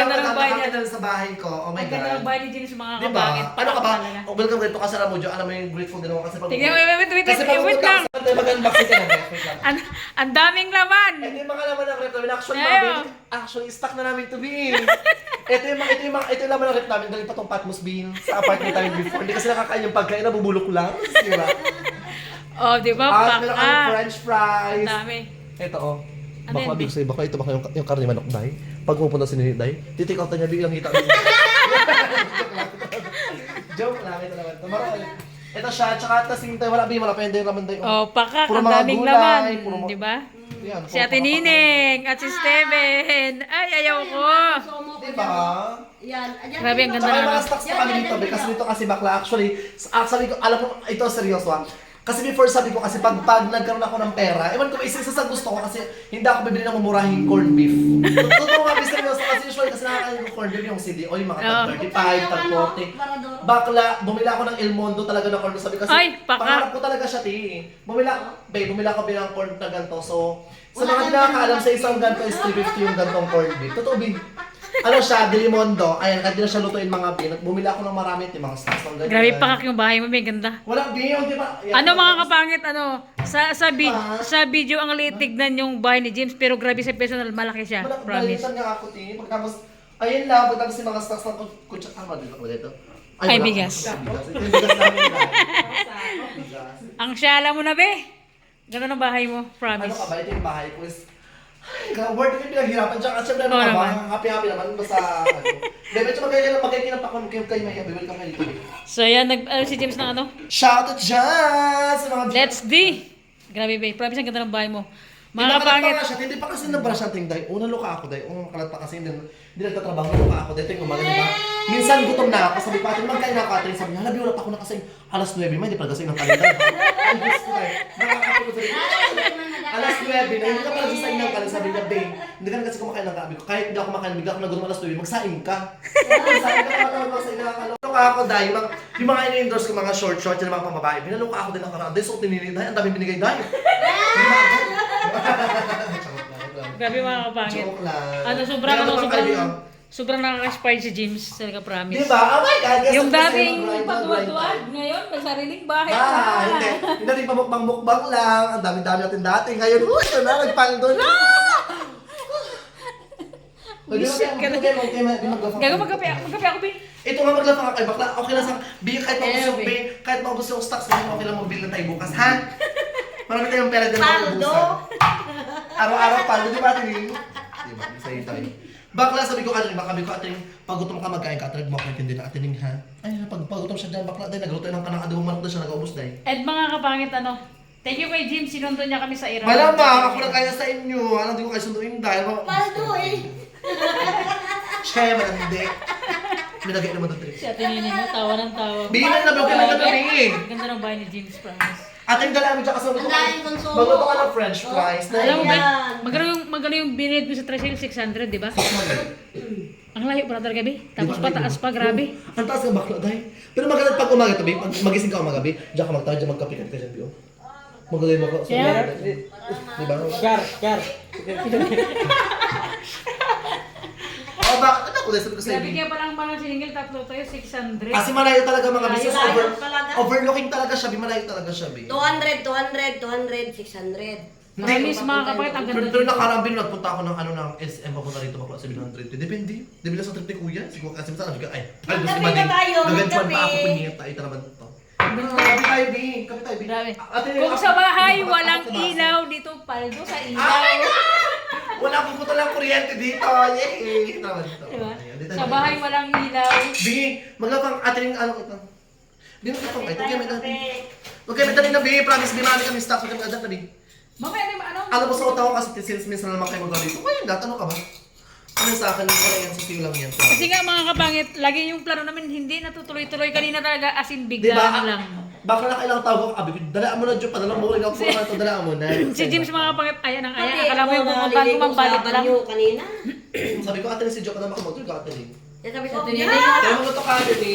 ganda ng bahay niya. nakakita sa bahay ko. Oh my Ang ganda God. ng bahay ni James, mga Diba? kapangit. Ano ka ba? Talaga. Oh, welcome dito kasi alam mo, Jo, alam mo yung grateful din ako kasi pag... Tingnan mo, wait Kasi pag wait lang. mag-unboxing ka na, wait lang. Ang daming laman. Ito yung mga laman ng rep namin. Actually, Ayaw. actually, stock na namin to be. Ito yung laman ng rep namin. Galing pa tong Patmos Bean sa apartment namin before. Hindi kasi nakakain yung pagkain, nabubulok lang. Diba? Oh, di ba? At meron kami Baka. french fries. Ang dami. Ito oh. Ano Bakla yan, big sa'yo, bakla ito baka yung karne manok day. Pag pupunta si Ninit day, titik out na niya biglang hita. Joke lang, ito naman. Marami. Ito siya, tsaka tasing tayo, wala pwede yung laman day. Oh, pakak. Puro Ang mga daming gulay, laman. puro mga- Di ba? Yan, Si Ate Nining at si Steven. Ay, ayaw ko. Diba? Yan. Grabe, ang ganda Tsaka yung na. mga stocks pa kami dito, kasi dito kasi bakla, actually, sabi ko, alam mo, ito seryoso ah. Kasi before sabi ko kasi pag nagkaroon ako ng pera, ewan ko, isa sa gusto ko kasi hindi ako bibili ng mumurahing corned beef. Totoo nga, seryoso kasi usually kasi nakakain ko corned beef yung CDO, yung mga tag 35, tag 40. Bakla, bumili ako ng El Mundo talaga ng corned beef. Sabi kasi, Ay, paka. pangarap ko talaga siya, bumili ako bilang corned na ganito. So, sa mga di nakakaalam sa isang ganito is 350 yung gantong corned beef. Totoo, Big. Ano siya, Delimondo. Ayan, kahit di na siya lutuin mga bin. Bumili ako ng marami, mga stocks ng ganyan. Grabe, pakak yung bahay mo. May ganda. Wala, bin, di ba? Ayan, Ano mga kapangit, ano? Sa video ang liit tignan yung bahay ni James, pero grabe sa personal, malaki siya. Promise. Balitan nga ako, Pagkatapos, ayun lang, pagkatapos yung mga stocks ng kutsa. Dito ba dito? Ay, wala. bigas. Ito yung bigas namin. Bigas. Ang syala mo na, be. Ganda ng bahay mo. Ano Promise. ka ba? Ito yung bahay ko is... Ay, word ko yung pinaghirapan siya. At syempre, ano Oo ka ba? naman. Happy-happy naman. Basta, ano. Medyo magkailan pa kung kayo may welcome kayo dito. So yan, si James na ano? Shoutout dyan sa mga... Let's D! Grabe, be. Promise ang ganda ng bahay mo. Mga Hindi kapangit. Hindi pa kasi nabrush ang ting day. Una luka ako day. Unang makalat pa kasi hindi nagtatrabaho luka ako day. Ito yung umaga, diba? Minsan gutom na ako. Sabi pa atin, magkain na ako atin. Sabi niya, halabi wala pa ako nakasing alas 9. Hindi pa nagasing ng kalenda. Ay, Diyos ko tayo. Nakakapagod sa rin. Alas 9 na, hindi ka pala sasain ng kalenda. Sabi niya, babe, hindi ka na kasi kumakain ng gabi ko. Kahit hindi ako makain, bigla ako nagutom alas 9, magsaing ka. Magsaing ka, matawag magsaing na kakalo. Luka ako day. Yung mga in-endorse ko, mga short, yung mga pambabae. Binaluka ako din ng karaan. Day, so tinili day. Ang dami binigay day. Grabe mga kapangit. Joke lang. Ano, sobrang nakaka-inspired si James. Talaga promise. Diba? Oh my God! Yes, Yung kasi dating grind on, patuwad-tuwad, grind on. ngayon may sariling bahay Ah, ka. hindi. Yung dating pamukbang-mukbang lang. Ang dami-dami natin dati. Ngayon, ito na, nagpang doon. Bullshit ka na. Gago magkape ako, be. Ito nga maglapang ka kay bakla. Okay lang sa... Bi, kahit maubos yung Eh, bi, kahit maubos yung stocks namin, okay lang magbili na tayo bukas, ha? Marami tayong pera din Paldo. maubusan. Araw-araw paldo, di ba, Tingin? Di ba? Sa'yo tayo. Bakla, sabi ko, sabi ko, Ating, pag gutom ka magkain ka, Ating, mo ako intindi na Ating, ha? Ay, pag gutom siya dyan, bakla, dahil nagluto ng kanang adobong manok na siya, nag-ubos dahil. And mga kapangit, ano, thank you kay James, sinundo niya kami sa Iran. Malamang, ako na kaya sa inyo. Alam, di ko kayo sunduin dahil. Paldo eh. Shema, hindi. Minagay naman doon. Si Ate Nini mo, tawa ng tawa. Binan na, okay lang na kami. Ganda ng bahay ni James, promise. Ating dalang dyan kasi Ang daming konsumo. magluto ka ng french fries. Alam mo ba, Ayan. magkano yung binid mo sa Treasure 600, di ba? Ang layo para talaga, be. Tapos pataas pa, grabe. Ang taas ka bakla, dahil. Pero maganda pag umaga to, babe. Pag magising ka umaga, babe. Diyan ka magtawa, diyan magkapikan ka dyan, babe. Maganda yung bakla. Yeah. Di ba? Char. Oh, bakit? Ano ko sabi ko sa Grabe kaya parang siningil, tatlo tayo, 600. Kasi malayo talaga mga business. Malayo talaga. Overlooking talaga siya, babe. Malayo talaga siya, babe. 200, 600. Promise mga kapangit, ang ganda. Pero nakarambin, nagpunta ako ng SM, papunta rito bakla sa 730. Depende. Depende sa trip ni Kuya. Siguro kasi minsan, ay, gusto Magkape ba din? na tayo, Nagantsuan magkape. pa ako, punyeta. Ito naman ito. Kapi tayo, B. Kapi tayo, B. Grabe. Ate, Kung ako- sa bahay, ako- walang ako- ako- ilaw, dito paldo sa Oh my ilaw. God! Wala pupunta lang kuryente dito. Yay! Ito naman dito. Diba? Ayan, dito Sa naman. bahay, walang ilaw. B, maglapang ating ano ito. B, maglapang ito. Kaya may dati. Okay, may dali na B. Promise, B, marami kami stocks. Okay, may dati na B. Mamaya na ano? Alam mo sa utaw ko kasi since minsan naman kayo magawa dito. Ngayon, dati ano ka ba? Ano sa akin, wala yan sa siyo lang yan. Kasi nga mga kapangit, lagi yung plano namin hindi natutuloy-tuloy. Kanina talaga as in Diba? biglaan lang. Baka na kailang tawag ko, abi, dalaan mo na dyan, padala mo, ikaw po naman ito, dalaan mo na. Si James mga kapangit, ayan ang ayan. Pati Akala mo yung ako pumuntahan ko naliligo sa mambalit lang. banyo kanina. Sabi ko, ate si Joke na makamagod ka, ate. Yan sabi ko, Ito yun, "Yeah." Kaya mga ito ka, ate.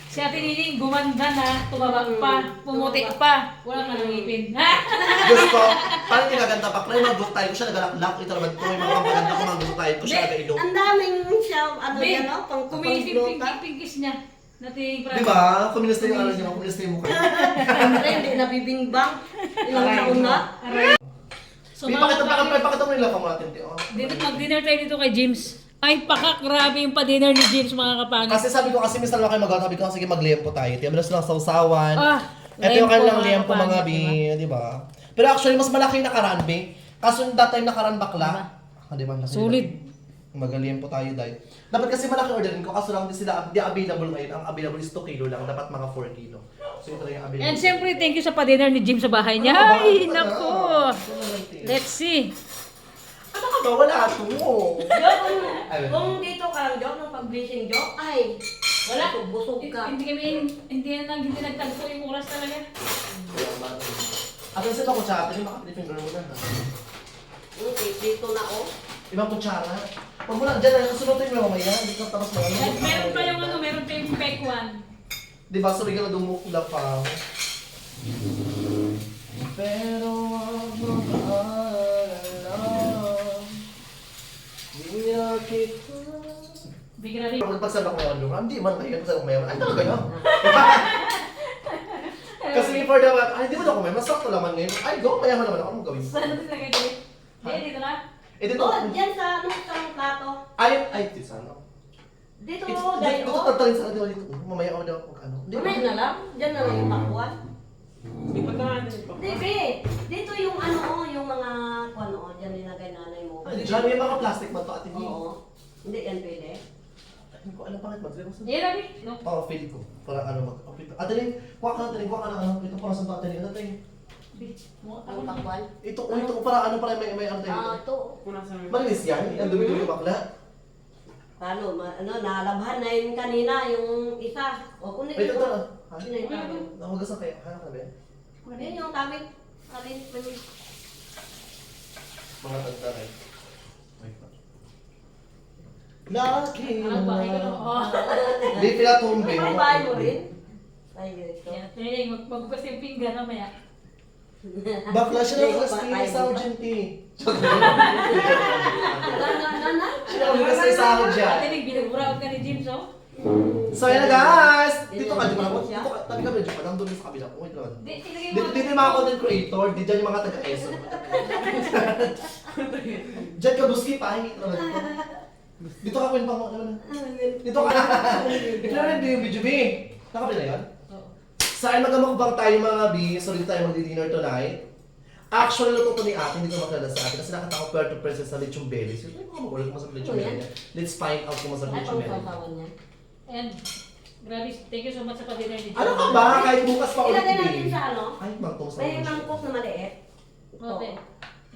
Si Ate Nining gumanda na, tumaba pa, pumuti pa. Wala ka nang ngipin. Gusto, parang hindi gaganda pa. Kaya mag-book tayo ko siya, nagalaklak. Ito naman ito, yung mga maganda ko, mag-book tayo ko siya, nag-ilong. Ang daming siya, ano Ben, yan, no? Pang kumilis pangglota. yung pingkis niya. Nating Di ba? Kumilis na yung ano niya, kumilis na yung mukha. Siyempre, hindi nabibingbang. Ilang taon na. So, Ipakita mo nila pa mga tinti. dito mag-dinner tayo dito kay James. Ay, pakagrabe yung pa-dinner ni James, mga kapangit. Kasi sabi ko kasi minsan lang kayo mag-out, sabi ko sige mag-liempo tayo. Tiyan mo lang sausawan. Ah, Ito yung liempo, kanilang mga liempo mga kapangit, bi, di ba? Pero actually, mas malaki yung nakaraan, bi. Kaso yung that time nakaraan bakla. Di ba? Solid. Mag-liempo tayo dahil. Dapat kasi malaki orderin ko, kaso lang di sila, di available ngayon. Ang available is 2 kilo lang, dapat mga 4 kilo. So ito lang yung available. And siyempre, thank you sa pa-dinner ni James sa bahay niya. Ay, nako. Let's see. Ano ka ba? Wala ito. Kung dito ka lang, Jok, ng pag-blessing, Jok, ay, wala, busog ka. Hindi nagtagpo yung oras talaga. At yung sa kutsara, yung maka-Philippine girl mo na. Okay, dito na, oh. Ibang kutsara. Huwag mo lang dyan, sunutin mo mamaya. Hindi ka tapos mo. Meron pa yung meron pa yung fake one. Di ba, sabi ka na dumukula pa. Pero wag mo maalam. Di na kita. Bigla rin. Pagpagsala ko yung hindi man kayo pagpagsala ko mayaman. Ay, talaga yun. Kasi before naman, ay, di mo na ako mayaman. Sakto naman ngayon. Ay, go, mayaman naman ako. Anong gawin? Saan natin lagay dito? Dito na. Eh, dito. Oh, dyan sa, ano, sa plato. Ay, dito sa ano? Dito, Dito, dahil, dito, oh. tatalin sa dito. Mamaya ako daw kung ano. Mamaya na lang. Dyan na lang yung takwan. Hindi, be. Dito yung ano, oh, yung mga, ano, oh, dyan nilagay nanay mo. Ay, dyan, may mga plastic man to, ate. Oo. Hindi yan pwede. Hindi ko alam bakit mag-drink. Yan lagi. No. Oo, feel ko. Para ano mag-upit. Ate, kuha ka na, kuha ka na, ano. Ito para sa ate, ano tayo? Ang takwan. Ito, para ano, para may ano tayo. Ah, ito. Malinis yan, ang dumi-dumi yung bakla. Paano, ano, nalabhan na yun kanina, yung isa. O, kunin Wait, ito ito. na. Yun na yung tawag. Nahugasan kayo. Kaya ka ba? Yan yung tawag. Alin, Mga tagtaray. Wait pa. Lucky Ang bahay ko no. Oh. Hindi pinatumbi. May bahay mo rin? Ay, ito. Yan. Tuloy magbukas yung pinggan mamaya. Bakla siya ng kasi sa urgenty. Na. Siya ang kasi sa urgenty. Ate, binagburaot ka ni James, oh. So yan na guys! Dito ka, di ba naman? Dito ka, tabi ka medyo pa. Nandun sa kabila. Wait lang. Di, ilagay Dito, mo. dito yung mga content creator. Dito yung mga taga-ESO. Diyan ka, Buski, pahingi ka naman dito. Dito ka, Queen, pang dito ka. Ito na rin yung video, B. Nakabila yan? Oo. Saan magamukbang tayo mga B? So dito tayo magdi-dinner tonight. Actually, luto to ni ate, hindi ko makilala sa atin. Kasi nakita ko Puerto Princess sa lechon belly. So, ito yung magulat kung masarap lechon Ano belly yan? niya. Let's find out kung masarap Ay, lechon belly. pang niya. And, grabe, thank you so much sa pa-dinner ni James. Ano ka ba? Kahit bukas pa ulit Ilagay natin B. sa ano? Ay, magtungs na May naman siya. mangkok na maliit. Okay.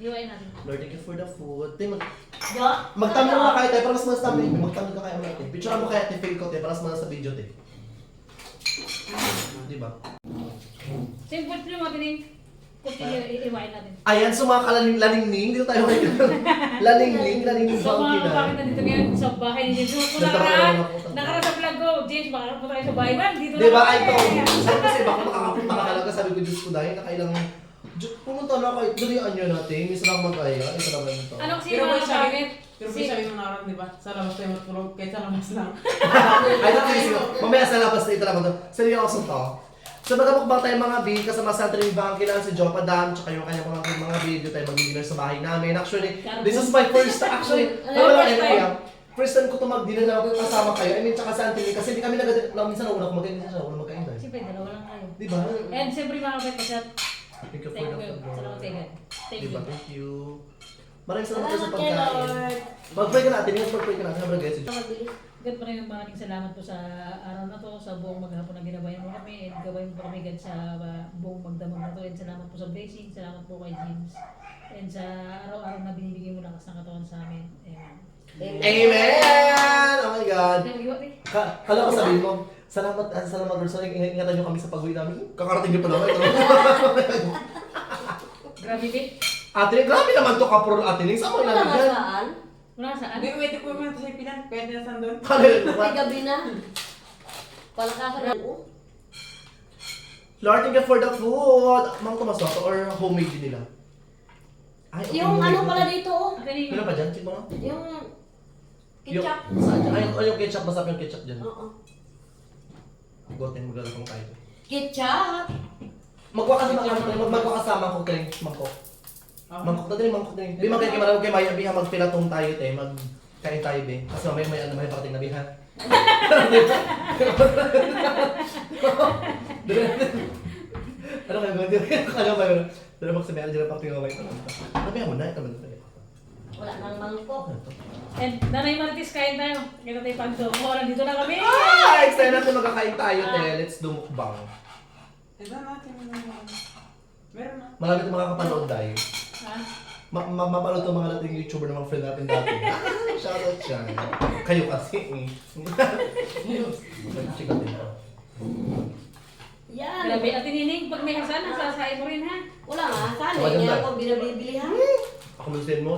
Iwain natin. Lord, thank you for the food. Tay, Jo? magtampo ka kayo tayo, para mas tayo. Magtampo ka kayo natin. Picture mo kaya ate, fail ko tayo, para mas sa video tayo. Diba? Simple nyo mga tining. Iwain natin. Ayan, so mga laning-ning, dito tayo ngayon. Laning-ning So bangki mga na. kapakit na dito ngayon sa bahay ni James. Kung nakaraan sa vlog ko, James, baka po tayo sa bahay man. Dito Di ba, na ay to? kami. Sabi kasi baka makakapunta ka talaga, sabi ko, Diyos ko dahil nakailang... Pumunta na kayo, dalian nyo natin, isa lang magkaya, isa naman ito. Ano kasi Pero mga may kapakit? Pero may sabi mo nakarang, di ba? Sa labas tayo matulog, kahit sa labas lang. Ay, ito, mamaya sa labas na ito lang ito. Seryoso to. So magamukbang tayo mga B, kasama sa atin yung bangki lang si Joe Padam, tsaka yung kanyang mga video tayo mag-dinner sa bahay namin. Actually, this is my first, first time ko ito mag-dinner na kasama kayo. I mean, tsaka sa Antony, kasi hindi kami minsan na una kumagain, minsan na una magkain tayo. Siyempre, dalawa lang kayo. Di ba? And siyempre mga kapakit, kasi Thank you for thank the you. food. Salamat kayo. Thank Di you. ba? Thank you. Maraming salamat kayo sa Salamat kay pagkain. Lord. Mag-pray ka natin, yung mag-pray ka natin. Sabi guys, Mabilis. God, maraming salamat po sa araw na to, sa buong maghapon na ginabayan mo kami, and gawain mo po kami God sa buong magdamag na to, and salamat po sa blessing, salamat po kay James, and sa araw-araw na binibigay mo lakas ng katawan sa amin. Amen. Amen! Oh my God! Nag-iwa eh. Kala ko sabihin mo, salamat Lord, sa ingatan nyo kami sa pag-uwi namin. Kakarating nyo pa naman. Grabe din. Ate, grabe naman to kaprol ate. Saan mo Wala ilalagay nga yan? saan? Wala saan? Hindi, pwede ko naman sa pinan, pwede na sandun. Ay, gabi na. Palakasan na. Oh. Lord, thank you for the food. Mang Tomas ba to or homemade din nila? Ay, okay, Yung homemade ano din. pala dito, oh. Ate Ning. Meron pa dyan? Check mo nga. Yung ketchup. Saan dyan? Ay, yung ketchup. Masarap yung ketchup dyan. Oo. Goten, maglalakang tayo. Ketchup. Magkakasama ko tayo, mangkok. Mangkok na din, mangkok na din. Di magkaya marami kayo maya, biha magpilatong tayo, te. Magkain tayo, be. Kasi may pakating na biha. Ano kayo, gawin din? Ano ba yun? Dala magsabi, ano dyan ang pakating mamay. Nabihan mo na, ito ba? Wala nang mangkok. And Nanay Marites, kain tayo. Kita tayo pagdo. Oh, nandito na kami. Ah! Excited natin magkakain tayo, te. Let's do mukbang. Ito natin. Meron na. Marami itong makakapanood dahil. Ha? Mapanood itong mga nating YouTuber ng mga friend natin dati. Shoutout siya. Kayo kasi. Sikat din pa. Yan. Grabe, Ate Nining, pag may hasan, nasasain mo rin ha. Wala nga. Sana Wala hindi dyan, ako binabibili ha. Ako minsan mo.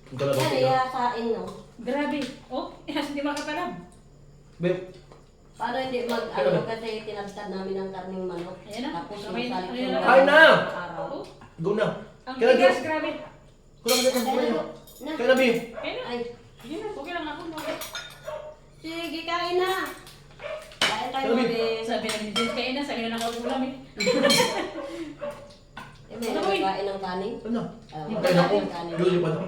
Ang dala ba Yan, sila? iyasain no. Grabe. Oh, hindi makatalab. Babe, Para hindi mag-ano kasi tinagtad namin ng karning manok. Ayan na. Tapos Sabay yung na. salik Ayan na. Kain na! araw. Oh, go na. ang Kaya tigas, na, grabe. kulang na Kaya kaya. na. Kaya na, babe. Kain na. Ay, Sige na, okay lang ako. Okay. sige, kain na. Kain tayo, Sabi. babe. Sabi lang ni James, kain na. Sabi na ako ulam eh. Eh, may Ano, boy? nagkain ng kanin. Ano? Ah, Kaya na ko. ng kanin. Yuyo pa na.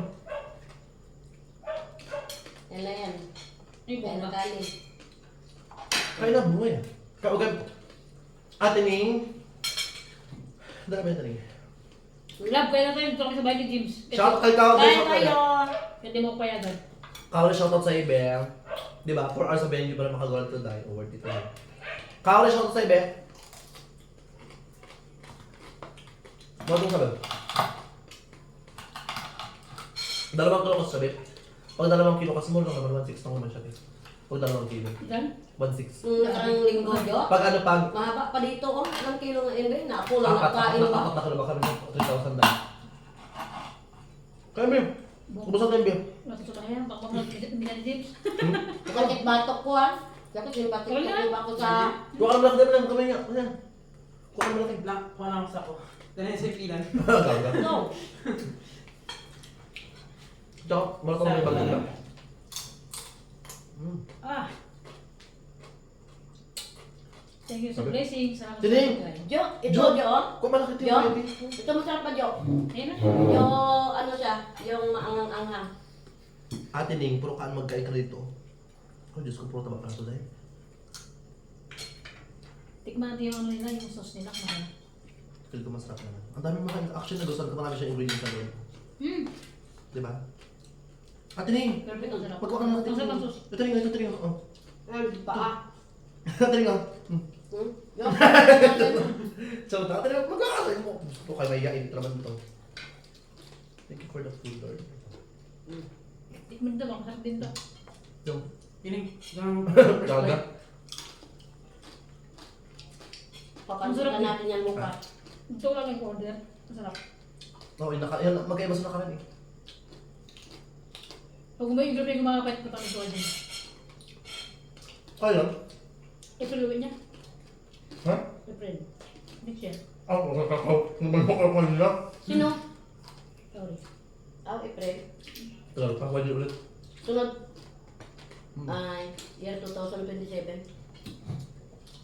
Yan na yan. Ay, Kain ng bomba. kanin. Kaya na, buhay. Kaugay. Ate Ning. Dala ba yung taning? Love, kaya na tayo. Dito kami sa bahay ni James. Shout kay Kao. Kain tayo. Hindi mo payagan. Kawala shoutout sa ibe. Di ba? 4 hours sa venue para makagawa ito dahil over dito. Kawala shoutout sa ibe. Ano itong sabi? Dalawang kilo kasi sabi. Pag 2 kilo kasi mo lang naman 1.6 lang naman siya. Pag 2 kilo. Ilan? 1.6. Nakarang linggo, Jo. Pag ano pag Mahaba pa dito, oh. Ilang kilo nga yun, babe? Na ako lang nakain ba? apat na kilo ba kami ng 3,000 dahil. Kaya Bim, kubusan tayo Bim. Matuto na yan. Bakit mo binigyan ni James? Sakit batok ko, ah. Sakit yung batok Wala. ko ako sa... Kuha ka naman lang kamay niya. Ayan. Kuha ka naman lang. Lang, kuha lang sa ako. Dahil sa ilan. Gaga. No. Tsaka, malatang may bagay lang. Ah. Thank you sa Sabi? blessing. Salamat sa Tining. pagkain. Jo, ito, Jo. Jo. Kung malaki ito Jo. yung baby. Ito masarap pa, Jo. Ayun na. Yung ano siya, yung maangang-anghang. Ate Ning, puro kaan magkain ka dito. Oh, Diyos ko, puro taba ka na ito dahil. Tikman natin yung ano nila, yung sauce nila. Mahal. Feel ko masarap naman. Ang dami mga action na gusto ko marami siya ingredients sa loob. Diba? Ate Ning, Perfect ang sarap. magkuha ka na natin. Ang sarap ang sauce. Ito rin, ito rin. Oh. Paa. Ate Ning, oh. Jo. So, ate Ning, magkakaroon mo. Gusto ko kayo mayayain. Ito naman ito. Thank you for the food, Lord. Tikman daw, masarap din daw. Yung, Pining. Gang. gaga. Papansin natin yan mukha. Ito lang yung order. Masarap. Oo, yan, magkaiba sa nakaran eh. Pag umayon, grabe yung mga pet ko tayo doon din. Kaya lang. April uwi niya. Ha? April. Next year. Ang kakakaw. Naman mo kayo kanina. Sino? Sorry. April. Tagal pa, 1 year ulit. Sunod. Ay, year 2027.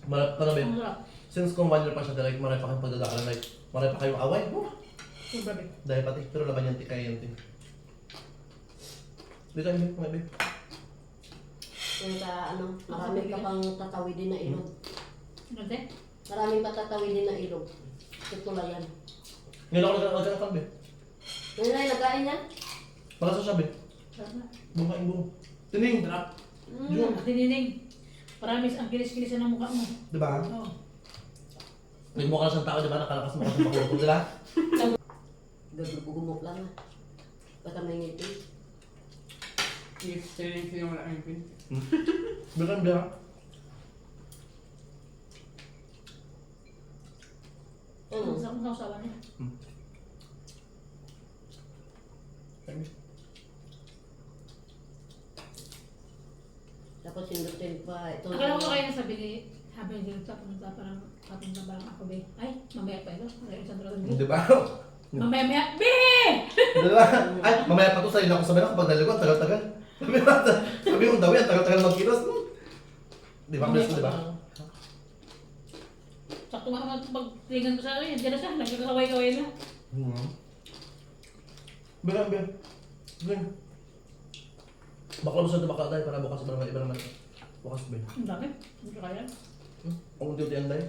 Marami. Ang sarap. Since kung 1 year pa siya, like, marami pa kayong pagdadaanan, like, marami pa kayong away. Ang grabe. Dahil pati, pero laban yan, kaya yan. Dito yung mga babe. Yung sa ano, marami ka pang tatawidin na ilog. Ano din? Maraming patatawidin na ilog. Tutulayan. Ngayon ako nagkakakan, babe. Ngayon ay nagkain yan? Baka sa sabi, Sarap na. bumain buo. Tining! Sarap. Yun. Ate Nining, promise ang kinis-kinisan ng mukha mo. Diba? Oo. May mukha sa tao, diba? Nakalakas mo kasi makulong, diba? Gagugumok lang ah. Basta may ngiti. Yes, sa'yo yung wala kang pin. Bilang bilang. Ano? Ang sarap ng sausawan niya. Tapos sindot content pa. Ito Akala ko kayo nasabi ni habang direkta pumunta parang ako be. Ay, mamaya pa ito. Ay, isang trotan Di ba? Mamaya, be! Di ba? Ay, mamaya pa to sa'yo na ako sabi na kapag naligo, tagal-tagal. Sabi ko daw yan, tagal-tagal magkilos. Di ba? Bless ko, di ba? Sakto nga naman pag tingnan ko sa akin, diyan na siya, nagkakaway-kaway na. Bilang. Bakla mo sa ito bakla tayo para bukas iba naman. Bukas ba? Ang dami, hindi ko kaya. Ang unti-unti tayo.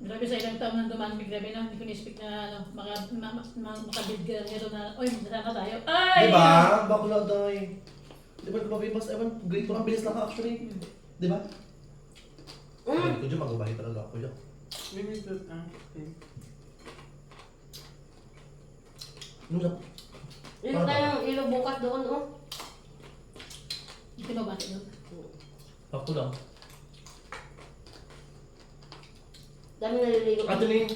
Grabe sa ilang taon nang dumamig, grabe na, hindi ko ni-speak na makabid ka nito na, oy, masama tayo. Ay! Di ba? Bakla tayo. Di ba lumabibas? Ewan, grade ko ang bilis lang actually. Di ba? Ko dyan, magbabahi talaga ako dyan. Limited ang Yung tayong ilo bukas doon, oh. Hindi ko mabati doon. Ako lang. Dami naliligo. Ate Ning.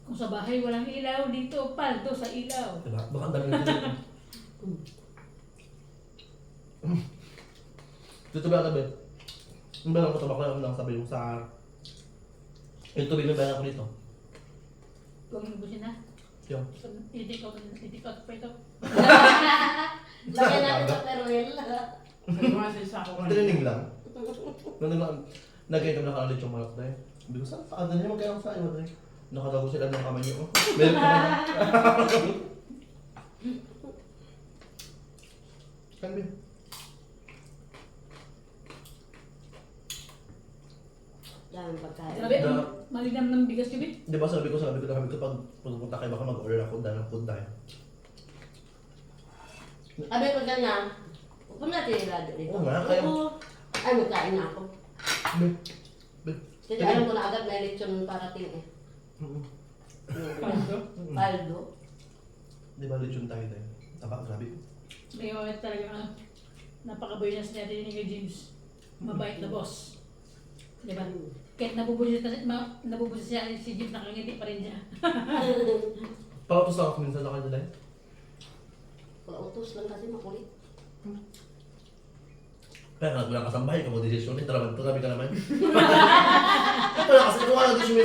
Kung sa bahay walang ilaw dito, paldo sa ilaw. Diba? Baka ang dami nito. Dito ba ka ba? Yung ba lang ko tabak lang sabi yung sa... Yung tubig na bayan ako dito. Kung inubusin na, Yung. itik out pa ito. Lagyan natin sa peruel. Nagmasa sa ako Training lang. Nag-inom na kanalit yung manok na yun. Sabi ko, saan ka? Dali magkaya ako sa iyo. Nakatago sila ng kamay niyo. Meron ka na. Kan ba? Daming pagkain. Grabe, malinam ng bigas yun eh. Di ba sabi ko pag pupunta kayo baka mag-order ako dahil ng food dahil. Abi ko ganyan. Kung natin ilado dito. Oo nga, kaya- Oo. Ay, magkain na ako. Be. Kasi alam ko na agad may lechon parating eh. Paldo. Paldo. Di ba lechon tayo tayo? Taba, grabe. May oet talaga napaka-buenas natin ni James. Mabait na boss. Diba? Kahit nabubusit siya, si James nakangiti pa rin niya. Pautos lang ako minsan sa kanila eh. Wala utos lang kasi makulit. Kaya nga wala kasambahay ka mo desisyon eh. Tarabi ka naman. Wala kasi kung ano desisyon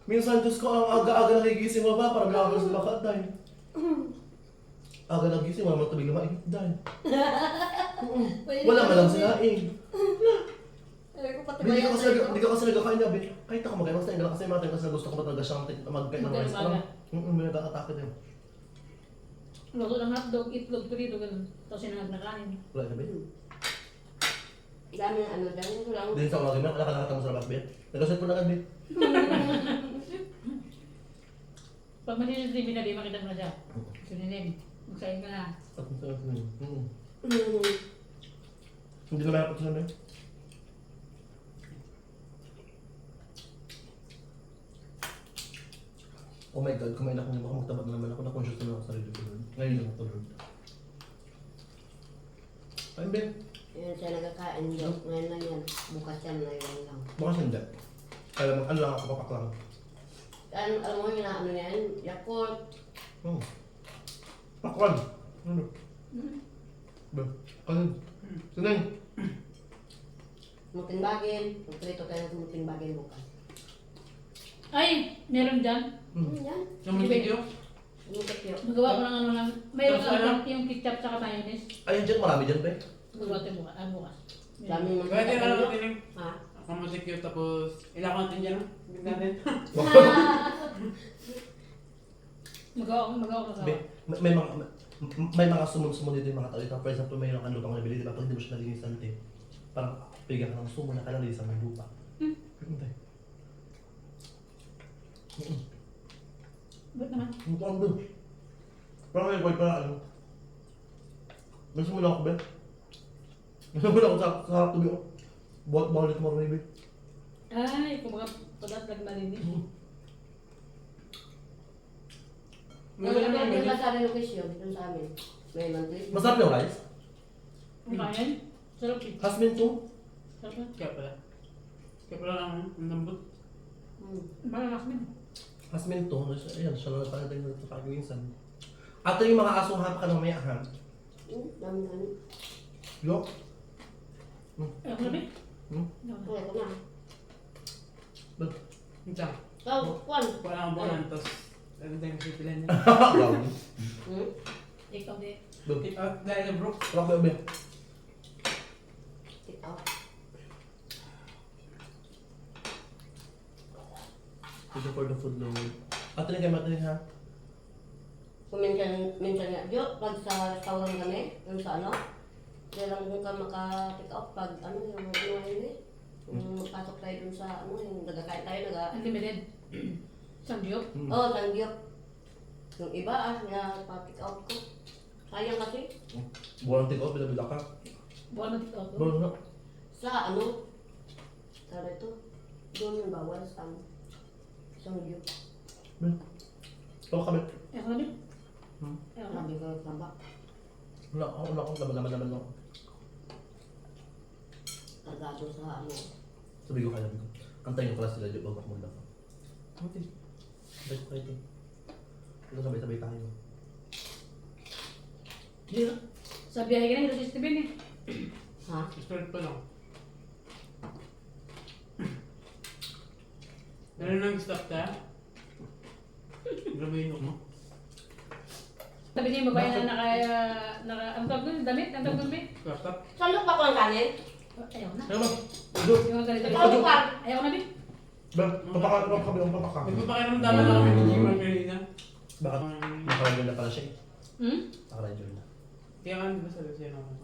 minsan Diyos ko ang aga-aga nagigising mo ba para bilang sa bakat dahil. Aga nagising wala mo tubig na mainit dahil. Wala man lang sila eh. Hindi ka kasi nagkakain na be. Kahit ako magkain sa inyo kasi mga kasi gusto ko pa talaga siyang magkain ng rice parang. May nagkakatake din. Luto ng hotdog, itlog, prito, ganun. Tapos sinangag na kanin. Wala na be. Dami ano dyan. Ito lang. Din sa umaga mo nakakata mo sa labas be. Nagaset po na ka be. Pag malinis TV na di, makita mo na siya. Sininim. Magsayin ka na. Hindi na mayapot sila be. Oh my God, kumain ako ng baka magtabag naman ako, na-conscious na ako sa sarili ko doon. Ngayon lang ako doon. Ay, Ben. Yan siya nagkakain dyan. Ngayon lang yan. Bukas yan na yun lang. Bukas hindi. Kaya ano lang ako, papak lang. Alam mo yung ano yan? Yakult. Pakwan! Ano? Ba? Kanin? Sinay? Mutimbagin. Magprito kayo sa mutimbagin bukas. Ay! Meron dyan. Yan. Yung video? Mutikyo. Magawa ko ng ano lang. Mayroon Tapos ano? ka yung ketchup tsaka mayonnaise. Ayun dyan, marami dyan, be. Magawa tayo bukas. Bukas. Daming mga Pwede ka lang natin Ha? ako masikyo tapos ilang natin dyan no? Bigyan natin. Magawa ko sa Be, may mga sumunod dito yung mga tao dito. For example, may ilang lupa ko nabili, di ba? Pag hindi mo siya nalinisan, parang bigyan ka ng sumo na kailang linisan ng lupa. Hindi. Ba't naman? Ang tuwang doon. Parang may wipe na ano. Gusto mo na ako, be? Gusto mo na ako sa harap tubi ko. Buhat ba ulit mo rin, be? Ay, kung mga padatag malinis. Yung din ba sa relocation? Yung sa amin. May monthly. Masarap yung rice. Ang kain? Sarap eh. Hasmin too. Sarap na. Kaya pala. Kaya pala ang lambot. Malakas din. Hasmin too. Ayan, siya na parang tingnan sa kagawinsan. Ato yung mga asong hapa ka ng may aham. Dami. Yo. Ayaw ko na, be. Hmm? Ayaw ko na. Kaya ko na. Ito. Ikaw, Juan. Wala kang buwan, tapos ano tayong sipilan niya. Grabe. Ikaw, be. Take out dahil na bro. Rock baby. Ikaw. Thank you for the food, Lord. Ate na ha? Kung minsan nga, Jo, pag sa restaurant kami, yung sa ano, kaya lang kung ka maka-pick up pag ano, yung mga yun eh. Kung pasok tayo dun sa ano, yung nagkakain tayo, Unlimited. Sangyup. Oo, tanggap. Yung iba na pa-pick up ko. Sayang kasi. Buwan ng take-out, bila-bila ka. Buwan na TikTok. Buwan na. Sa ano, tara ito, doon yung bawal sa sanggap. Tawag kami. Ayaw ko na, be. Ayaw ko na. Sabi ko, kaba. Wala ako. Laman lang. Tagado sa ano. Sabi ko. Antayin ko pala sila, di ba? Huwag muna ako. Okay. Sabay ko kayo. Ito sabay tayo. Di ba? Sa biyahe ka na, hindi si Steven eh. Ha? Start pa lang. Meron nang stop tayo? Grabe yun mo. Sabi niya yung babae na ang tawag doon, damit, ang tawag doon, be. Stop. Salok pa ko ng kanin? Ayaw ko na. Kaya ba? Ito. Yung mga ganito. Salok pa! Ayaw ko na, be. Ba? Papaka kami ang papaka. Nagpapakiramdaman na kami ni Jimar kanina. Bakit? Nakaradyo na pala siya eh. Nakaradyo na. Kaya nga, di ba sabi siya naman?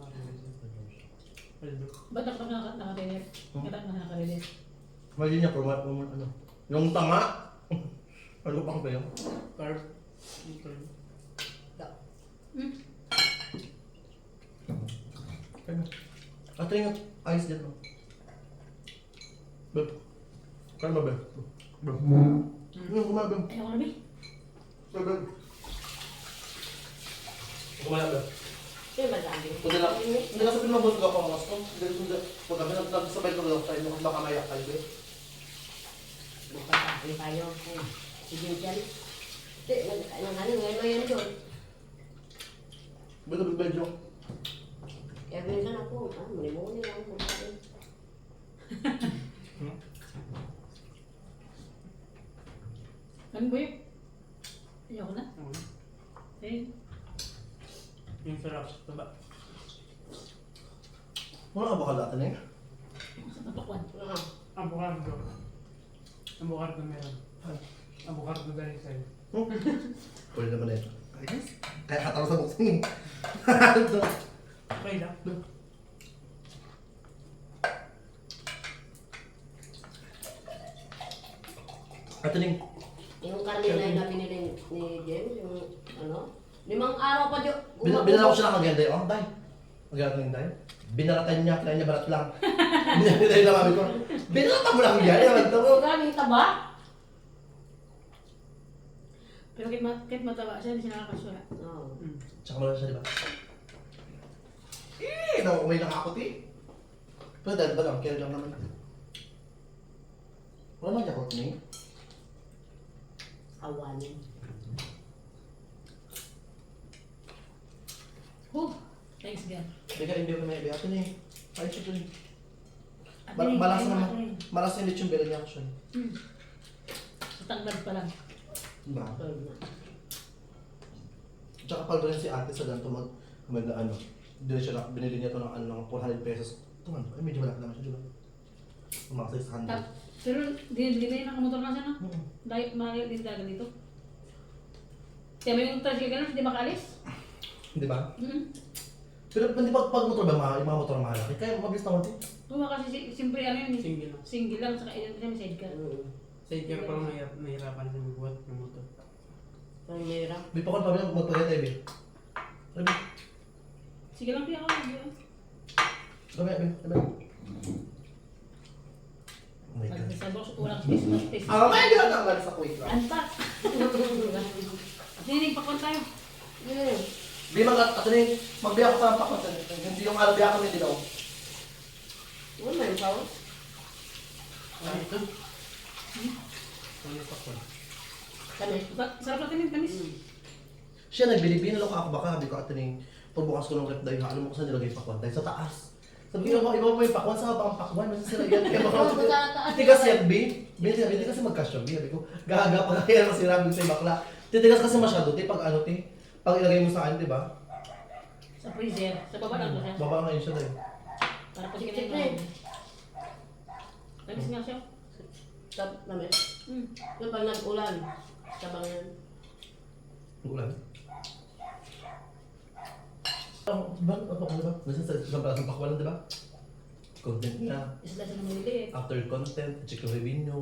Ba't ako nakatinig? Kita na nakarinig. Mali niya, ano? Yung tanga. Ano pa ba yun? Carb. Ate yung ayos dyan, no? Beb. Kaya ba, Beb? Beb. Yung kumala, Beb. Ayaw ko na, be. Beb. Kumala, Beb. Sino ba sabi? Hindi ka sabihin mabot ako ang gusto. Huwag kami nagsabay ko lang tayo. Baka mayak tayo, Beb. Magpasabi tayo. Sige dyan. Ngayon yan doon. Bebe, medyo. Kaya minsan ako, muni-muni lang. Ano ba yun? Ayaw ko na. Eh, Yung sarap. Taba. Wala ka ba kalata na yun? sa tapakwan. Avocado. Avocado meron. Avocado dahil sa'yo. Pwede naman na ito. Ayos. Kaya kataro sa boxing. Okay lang. Ate Ning. Yung karne na yun na binili ni James, yung ano, 5 araw pa dyan. Binala ko siya ng maganda yun. Oh, day. Maganda yung day. Binaratan niya, kaya niya barat lang. Binaratan niya mami ko. Binaratan mo lang yan. Ewan to mo. Maraming taba. Pero kahit mataba siya, hindi siya nakakasya. Oo. Tsaka malaki siya, di ba? May nakakot eh. Pero dahil ba lang, kaya lang naman. Wala nang yakot niya eh. Awanin. Thanks, God. Beka, hindi ko may ate Ning. Ayos siya dun. Malas Malas naman. Malas yung lechon bela niya actually. Sa tanglad pa lang. Diba? Tulad na. Tsaka pala rin si ate sa ganito maganda ano. Binili niya to ng ano ng 400 pesos. Ito ano, ay medyo malaki naman siya, di ba? Umakasay sa handle. Pero di na yun nakamotor na siya, no? Dahil mahal din talaga dito. Kaya may yung tricycle ka na, hindi makaalis. Di ba? Pero hindi pag motor ba, yung mga motor ang mahalaki? Kaya mabilis naman din. Kung kasi siyempre ano yun, Single lang. single lang, saka ilan kasi may sidecar. Sidecar pa lang nahirapan sa magbuhat ng motor. Ang mahirap. Di pa ko pa bilang magpagay tayo, Be. Sabi, Sige lang, piyak ako. sabi, Be. Oh my God. Sa box, walang space na space. Ah, kaya ginatanggal sa quick lang. Antas! Sinig, pakwan tayo. Di ate Ning, magbiyak ko sa pakot. Hindi yung alabiyak ko hindi daw. Ano may tao? Ito? Ano pa ko? Kami. Sarap natin yung tamis. Siya nagbili, binalo ka ako baka, sabi ko ate Ning, pagbukas ko ng rep dahil alam mo kung saan nilagay yung pakwan. Dahil sa taas. Sabi ko, iba mo yung pakwan, sa bang pakwan? Kasi sila yan. Kaya baka titigas yan, B. Hindi kasi magkasya, B. Sabi ko, gaga pa kaya kasi rabi sa bakla. Titigas kasi masyado, te, pag ano, te. Pag ilagay mo sa akin, di ba? Sa freezer. Sa baba lang ko siya. Baba ngayon siya dahil. Para po siya kinain. Nagis nga siya. Namin. Hmm. Yung pag nag-ulan, sabang yan. Ulan. Ba? Ano ba? Nasa sa isang parang pakwan, di ba? Content na. Isla siya ng maliliit. After content, check yung revenue.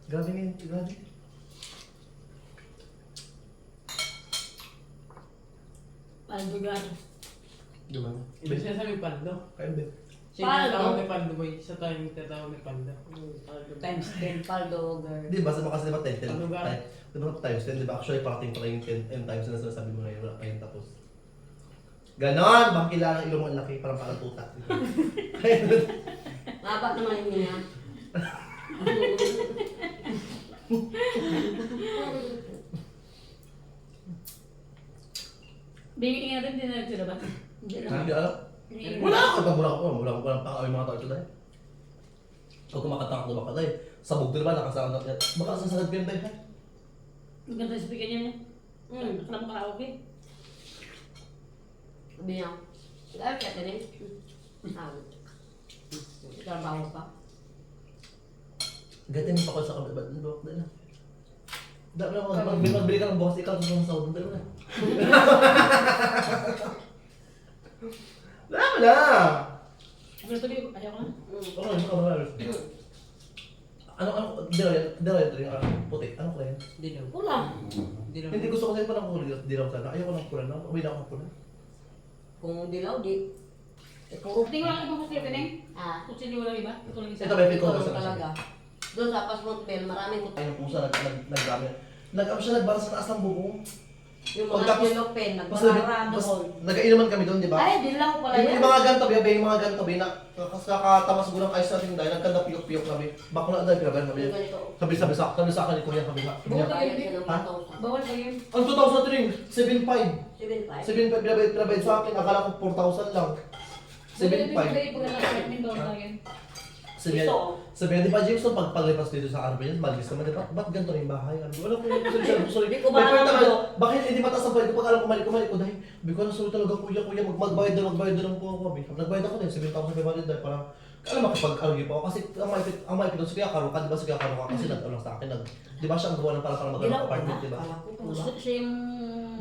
Grabe nga, grabe. Paldugar. Di ba? Iba siya sa may paldo. Kaya ba? Siya yung tawag ni paldo boy. Sa tayo yung tatawag ni paldo. Times 10. Paldo, girl. Di ba? Sa mga kasi di ba 10? Ano ba? Di ba times 10? Di ba? Actually, parating pala yung 10 times na sinasabi mo ngayon. Wala pa yung tapos. Ganon! Baka kilala ng ilong mo ang laki. Parang tuta. Maba naman yung niya. Bingin natin, hindi na nagsila ba? Hindi na. Hindi alam. Wala ako. Pag wala ko. Wala ko palang pakawin mga tao ito dahil. Pag kumakatang ako baka dahil. Sabog din ba? Nakasama natin. Baka sasagad ko yun dahil. Ang ganda sa speaker niya niya. Hmm. Akala mo karaoke. Sabi niya, gawin ka din. Trabaho pa. Gatin mo pa ko sa kabila. Ba't nabawak dahil na? Dami ako. Magbili ka ng boss. Ikaw sa mga sahod. Dahil na. Wala na! Pero tuloy, ayaw ka na. Okay, makabalas. Dilaw yan, puti. Ano ko yan? Dilaw. Pula. Dilaw. Hindi gusto ko din parang kulay dilaw sana. Ayaw ko ng pula na. Uwi na ako ng pula. Kung dilaw, di. Puro. Tingnan lang ibang kutsili, Teneng. Ah, Kutsili walang iba. Ito lang isa. Ito ba yung ito ko lang sa talaga. Doon sa Pasmontbel, maraming kuto. Ay, ng pusa, nagdami. Nag-ano siya, nagbara sa taas ng bubong. Yung Pagkapos- mga yellow pen, Mas nagbarara doon. nag-ainuman kami doon, di ba? Ay, dilaw pala Yung yan. mga ganto, yung mga ganto, na kakatamas ko ng ice natin dahil nagkanda piyok-piyok kami. Bako na dahil pinagan kami. Yung ganito. Sabi sa akin ni Kuya, sabi sa Bawal niya. ka Bayad yun, siya ng Ha? 1,000. Bawal ka yun. Ang 2,000 rin, 7,500. 7,500. 7,500 pinabayad sa akin, akala ko 4,000 lang. 7,500. Bawal ka yun. Sabi di ba Jameson, paglipas dito sa ano ba yan, maligis naman, di ba? Ba't ganito na yung bahay? Ano, wala ko yung sorry. Hindi ko ba alam ito? Bakit hindi mataas ang bayad ko? Pag alam ko, mali ko dahil, sabi ko na sorry talaga kuya, magbayad na po ako. Nagbayad ako din, 7,500 dahil parang, alam mo, kapag-argue pa ako, kasi ang maipit doon, si Kuya Karo ka, di ba si Kuya Karo ka, kasi nag-ano sa akin, di ba siya ang gawa ng para magano Dilaw ng ka na? apartment, di ba? Kala ko pula. Gusto siya yung...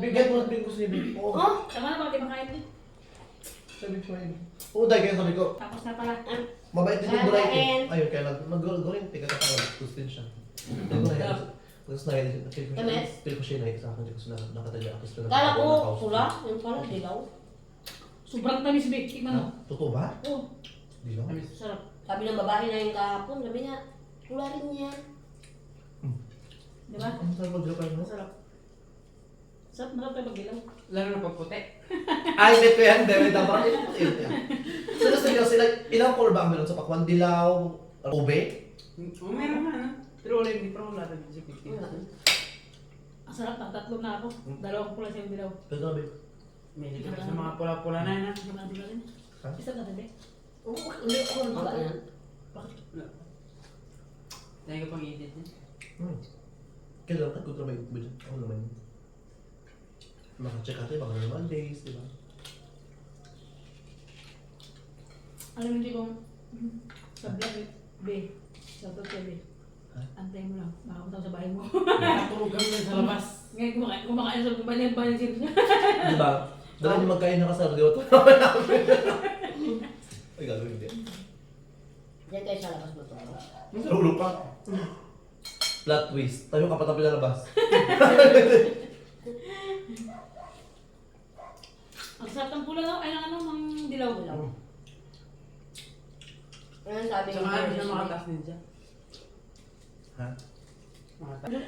Bigyan mo natin ko sa ibig. Oo, Oh, Tama na, bakit makain din? sabi ko yun. Oo, dahil kaya sabi ko, Tapos na pala. mabait din yung gulay Kain. eh. Ayun, kaya nag-gulay, tiga ka pala, gusto din siya. Tapos Tamis? feel ko siya na sa akin, kasi nakatadya ako sa kala ko pula. Yung pala, dilaw. Sobrang tamis, Vic. Tingnan mo. Totoo ba? Oo. Di ba? Sarap. Sabi ng babae na yung kahapon, sabi niya, pula rin yan. Di ba? Ang sarap mag-gulay mo. Sarap. Sarap na tayo mag-ilaw. Lalo na pag puti. Ay, bet ko yan, David. Parang so, just like, sila, ilang color ba ang meron sa pakwan? Dilaw, ube? Meron man ah. Pero wala hindi pa wala tayo sa Pilipinas. Ang sarap, ang tatlo na ako. Dalawa ko pula siyang dilaw. Pero na, babe. May hindi ka sa mga pula-pula na yan ah. Hindi natin natin. Ha? Isa natin, Vic. Oo, hindi ako pula yan. Bakit? Dahil ka pang edit yan. Kailan ka kontra may ube dyan? Ako naman yun. Maka-check natin, baka naman days, di ba? Alam mo, hindi kong... Sa vlog, B. Sa vlog, B. Ha? Antayin mo lang. Makapunta ko sa bahay mo. Nakatulog kami dyan sa labas. Ngayon, kumakain sa bayan sila. Di ba? Dahil yung magkain na kasar, di ba? Ay, gagawin hindi. Diyan kayo sa labas mo to. Ulo pa. Plot twist. Tayo ka patabi na labas. Ang sarap ng pula daw. Ay, ng dilaw. Dilaw. Ano sabi Saka hindi na makatas din dyan. Ha? Makatas.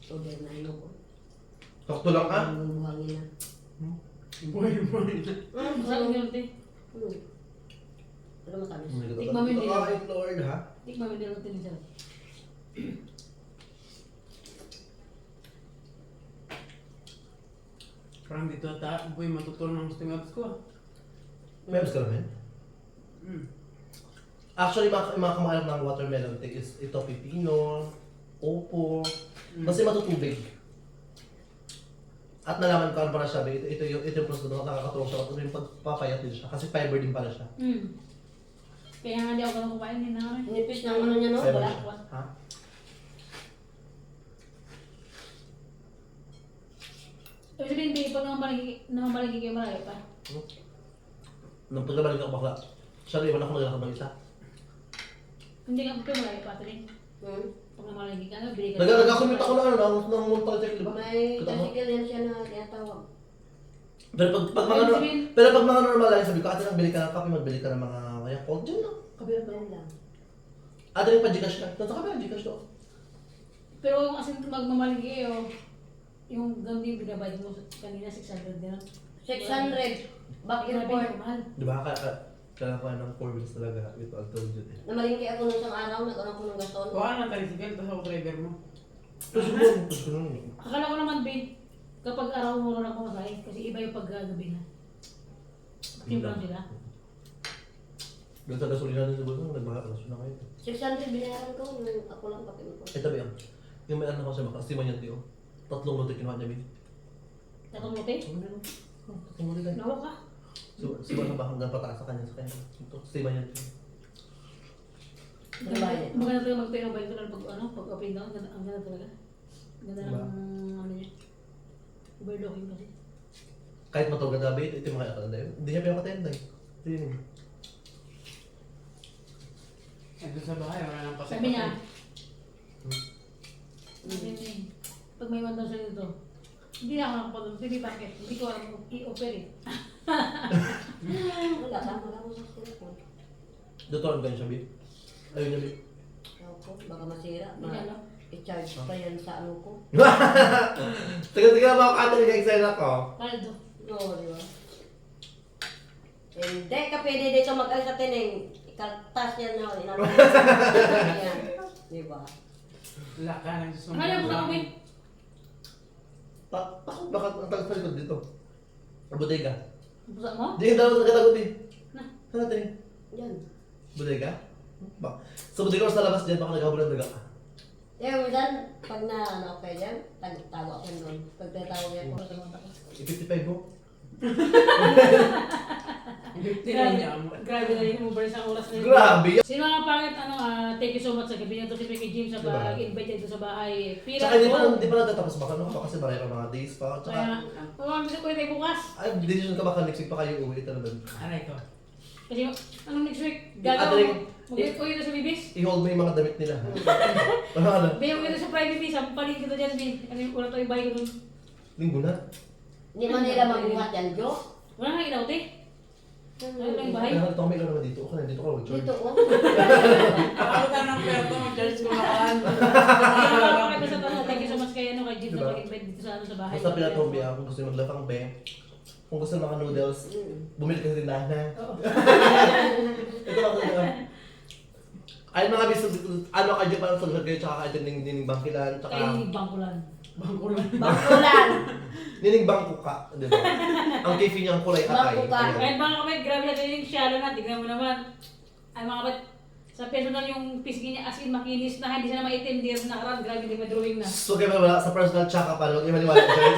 Sober na ino ko. Sakto lang ka? Ang buhangin na. Buhay na. Ang sarap ng te. Ano masabi? Tikman mo yung dilaw. Ay, Lord, ha? Tikman mo yung dilaw natin, sir. Parang dito ata, boy, matutunan ng gusto ng abs ko ah. May abs ka naman? Actually, mga kamaalam ng watermelon tea is ito pipino, opo, kasi matutubig. At nalaman ko ano pala siya, ito yung proseso na nakakatulong siya at yung pagpapayat din siya kasi fiber din pala siya. Kaya nga di ako ganun kumain din na kami. Nipis ng ano niya, no? Fiber Wala. siya. Ha? Ibig sabihin, di pag namamalagi kayo malayo pa. Nung pagkabalik ako bakla, siya rin, wala akong naglalakad mag-isa. Hindi nga kayo malayo pa rin. Pag namalagi ka, bili ka. Nag-commute ako na ano, ng Montaltec, di ba? May Kita mo? tricycle yan siya na tinatawag. Pero pag mga pero pag mga normal lang, sabi ko, ate nang bili ka ng kape, magbili ka ng mga Yakult, dyan lang, kabilang Yan lang. Ate rin pa Gcash ka, sa kabilang Gcash doon. Pero kung kasi magmamalagi kayo, yung ganda yung binabayad mo kanina, 600 din. 600. Back and Grabe, forth. mahal. Di ba? Kaya ko ng 4 wheels talaga, ito ang told you. Namalingki ako nung isang araw, nag-anong ko ng gaston. Kuha ng tricycle, tapos ako driver mo. Tapos yun, Akala ko naman, babe, kapag araw mo rin ako masay, kasi iba yung paggabi na. Timplang sila. doon sa gasolina din sa bulong, nagmakalasyon na kayo. 600 binayaran ko, nung ako lang pati mo. Ito ba yan? Yung may ano ko siya, makastima niya tiyo. 3 lote kinuha niya, Bin. Tatong lote? Tatlong lote tayo. Nawa ka. Siba na ba hanggang pataas sa kanya sa kanya? Ito, stima niya tiyo. Nabayad. Maganda talaga mag-pay ng bike pag up and down, ang ganda talaga. Ganda Diba? ng ano niya. Overlooking kasi. Kahit matawag na gabi, ito yung mga kakanda yun. Hindi niya pinapatayin tayo. Ito yun yun. Ito sa bahay, wala nang pasok. Sabi niya, sabi niya, pag may mandang sa dito, hindi na ako nakapagod. Sabi, bakit? Hindi ko alam kung i-operate. Wala, tama lang ako sa cellphone. Doktor, ganyan siya, Bin. Ayun niya, Bin. Ewan ko, baka masira. Hindi niya alam. I-charge pa yan sa ano ko. Taga-taga mga kata nag-excited ako. Kaldo. Oo, di ba? Hindi ka pwede dito mag-alis sa tining. Ikaltas yan na. Yan. Di ba? Wala ka nang susunod. Ano yung sa amin? Takot bakit ang tagal sa likod dito? Sa bodega. Busa mo? Di ka daw nagkatagot din. Na. Saan natin? Yan. Bodega? Ba? Sa bodega mas nalabas dyan, baka naghabulan daga ka. Eh, minsan, pag na ano kayo dyan, tago ako doon. Pag tinatawag niya ako. 55 mo? Tinanya mo. Grabe na yung Uber sa oras na yun. Grabe! Sino mga pangit, thank you so much sa gabi na to si Ricky Jim sa Diba? pag-invite dito sa bahay. Pira Tsaka ko. di pa natatapos baka no? Kasi marami pa mga days pa. Tsaka, Kaya, gusto ko tayo bukas. ay, decision ka baka next week pa kayo uwi talaga. Aray ko. Kasi, anong next week? Adric, Gagawa mo. Uwi na sa Bibis. I-hold mo yung mga damit nila. Ano ano? Bayo uwi na sa private base. Sampaling kita dyan, Bin. Ano yung wala tayong bahay ko dun. Linggo na. Hindi man nila magbuhat yan, Jo. Wala nga ilaw, te. Ano lang yung bahay? Kaya nagtomay ka naman dito. Okay na dito ka mag-charge. Dito ko. Ako ka ng perto, mag-charge ko nakaan. Kaya sa tanong, thank you so much kay kay Jim Diba? sa pag-invite dito sa bahay. Basta pinatombi ako kung gusto yung maglapang be. Kung gusto ng mga noodles, bumili ka sa tindahan na. Oo. Ito ako na. Ay mga biso, ano ka dyan parang sa kayo, tsaka ka dyan nining bangkilan, Kaya tsaka yung bangkulan. Bangkulan. Bakulan. nining bangko ka, di ba? Ang kifi niyang kulay atay. Bangko ka. Ayan. Kahit mga kapit, grabe natin yung shallow na. Tignan mo naman. Ay mga kapit, sa personal yung pisngi niya as in makinis na, hindi siya na maitim, hindi na nakaraan, grabe hindi ma-drawing na. So kaya wala sa personal tsaka pa, huwag niyo maniwala dyan.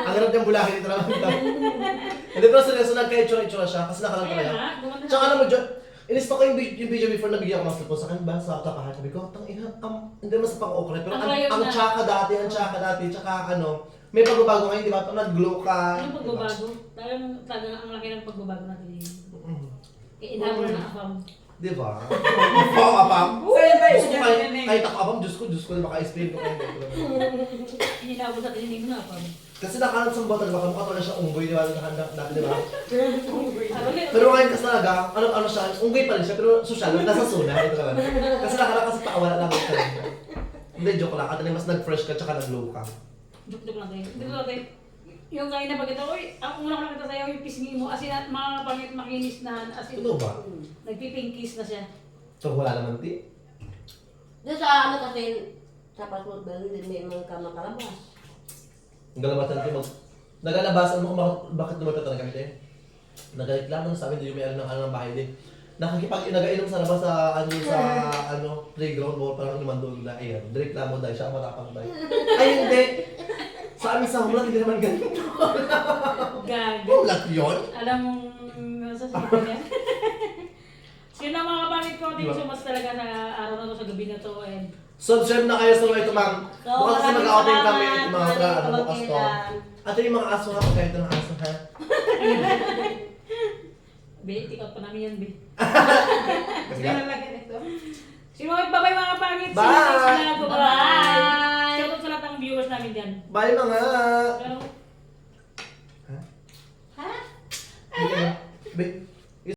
Ang hirap niyang bulahin ito naman. Hindi pero seryoso nagka-itsura-itsura siya kasi nakalang Kaya talaga. nga, gumanda Tsaka alam mo dyan, in-stock ko yung video before nabigyan ko ng cellphone sa akin ba sa tapahan. Sabi ko, tang ina, hindi mas pang-okra. Pero Ang layo ang na. tsaka dati, tsaka ano, may pagbabago ngayon, di ba? Nag-glow ka. Anong di ba? pagbabago? Talagang ang laki ng pagbabago natin yun. Mm. Eh, inabot na afam. Di ba? Apam. Sa'yo ba Gusto ko yun? kahit ako apam, Diyos ko, maka-explain ko kayo. Inabot natin yun, hindi mo na afam. Kasi nakalat sa bata, baka mukha pala siya unggoy, di ba? Nakahandak na, di ba? Ano ulit? Pero ngayon kasi talaga, ano siya, unggoy pa rin siya, pero social, nasa suna, ito naman. Kasi nakalat kasi pakawala lang ako. Hindi, joke lang. At mas nag-fresh ka, tsaka nag-glow ka. Joke lang tayo. Dito natin. Yung kanina pag ito, uy, ang una ko nakita sa'yo yung pisngi mo, as in, mga pangit makinis na, as in, Totoo ba? nagpipinkis na siya. So wala naman, ti? Doon sa ano kasi, sa passport ba, hindi may mga kamakalabas. Ang galabatan ko Nagalabas, ano kung bakit lumapit na kami din? Nagareklamo na sa amin, yung may ng bahay din. Nagainom sa labas sa playground ball, parang lumandol na ayan. Reklamo dahil siya ang matapang dahil. Ay hindi! Sa amin sa homeland, hindi naman ganito. Gag. Homeland yun? Alam mong sasabihin niya. So yun ang mga kapangit ko. Thank you so much talaga sa araw na to, sa gabi na to. And Subscribe na kayo sa mga ito, ma'am. So, Bukas kasi maraming mag-outing salamat, kami, mga maraming ano bukas to. kabangkilan. At yung mga aso ha, kahit ng aso ha. Be, take out pa namin yan, Be. Bigla. Sino bye-bye mga kapangit. Bye! See you next vlog. Bye! Shoutout sa lahat ng viewers namin dyan. Bye mga! Pero